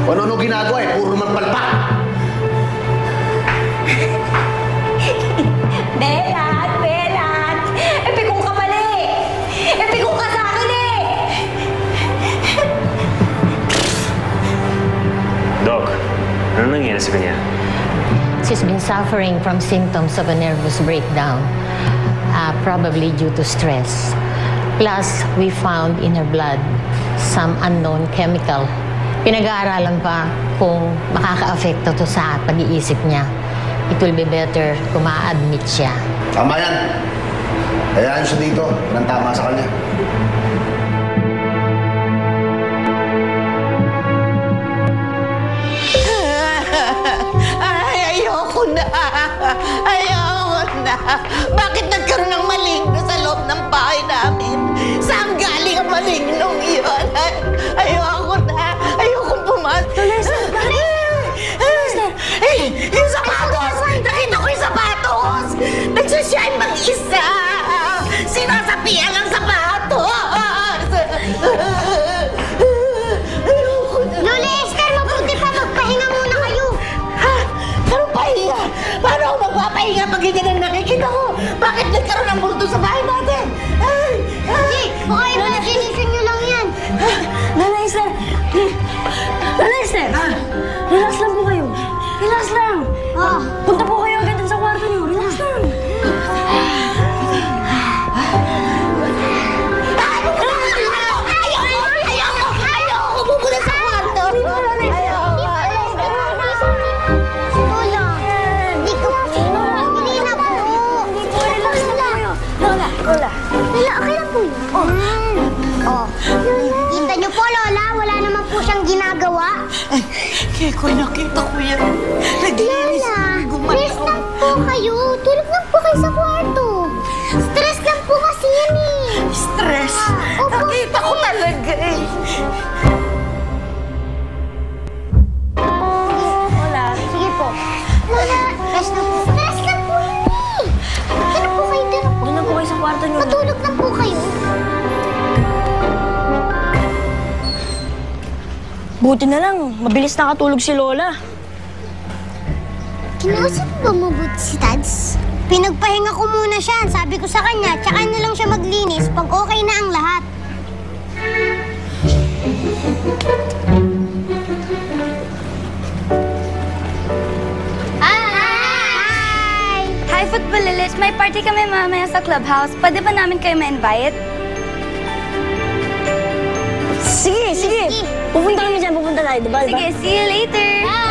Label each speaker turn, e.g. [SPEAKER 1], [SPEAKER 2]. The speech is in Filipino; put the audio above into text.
[SPEAKER 1] Kung ano ginagawa eh, puro naman palpak.
[SPEAKER 2] Belat! Belat! Epikong ka mali! Epikong ka sa akin eh!
[SPEAKER 3] Doc, ano nangyari sa kanya?
[SPEAKER 4] She's been suffering from symptoms of a nervous breakdown, probably due to stress. Plus, we found in her blood some unknown chemical. Pinag-aaralan pa kung makaka-apekto to sa pag-iisip niya. It will be better kung ma-admit siya.
[SPEAKER 1] Tama yan. Hayaan siya dito. Yan ang tama sa kanya.
[SPEAKER 5] Ay, ayoko na. Ayoko na. Bakit nagkaroon ng maligno sa loob ng bahay namin? Saan galing ang malignong iyon? Ayoko na. Ayoko pumasok. Yung sapatos! Nakita ko yung sapatos! Nagsushine mag-isa! Sinasapian ang sapatos! Ayoko na.
[SPEAKER 6] Lola Esther, mabuti pa magpahinga muna kayo.
[SPEAKER 5] Ha? Anong pahinga? Paano ako magpapahinga pag ganyan ang nakikita ko? Bakit nagkaroon ng bulto sa bahay natin?
[SPEAKER 6] Hindi, baka imagination nyo lang yan.
[SPEAKER 2] Lola Esther! Lola Esther! Relax lang po kayo. Relax lang. Punta po kayo agad sa kwarto niyo. Relax lang.
[SPEAKER 5] Ayoko pupunta sa kwarto.
[SPEAKER 6] Lola, hindi ko... Hindi na po.
[SPEAKER 2] Relax lang po kayo. Lola, Lola.
[SPEAKER 6] Lola, okay lang po yun. Kita niyo po, Lola, wala naman po siyang ginagawa.
[SPEAKER 5] Keko, nakita ko yan. Naglinis
[SPEAKER 6] Lola,
[SPEAKER 5] ko
[SPEAKER 6] rest lang po kayo. Tulog lang po kayo sa kwarto. Stress lang po kasi yan eh.
[SPEAKER 5] Stress.
[SPEAKER 6] Opo,
[SPEAKER 5] Nakita ko talaga eh.
[SPEAKER 2] Lola.
[SPEAKER 6] Sige po. Lola, rest lang po. Stress lang po yan eh. Ano po kayo dyan?
[SPEAKER 2] Doon na po kayo sa kwarto niyo.
[SPEAKER 6] Matulog lang po kayo.
[SPEAKER 2] Buti na lang. Mabilis nakatulog si Lola.
[SPEAKER 6] Kinausap ba mabuti si Tads? Pinagpahinga ko muna siya. Sabi ko sa kanya, tsaka na lang siya maglinis pag okay na ang lahat. Hi!
[SPEAKER 7] Hi, Footballists! May party kami mamaya sa clubhouse. Pwede ba namin kayo ma-invite?
[SPEAKER 2] Sige, sige. Pupunta kami dyan. Pupunta tayo, diba?
[SPEAKER 7] Sige, see you later!
[SPEAKER 6] Bye!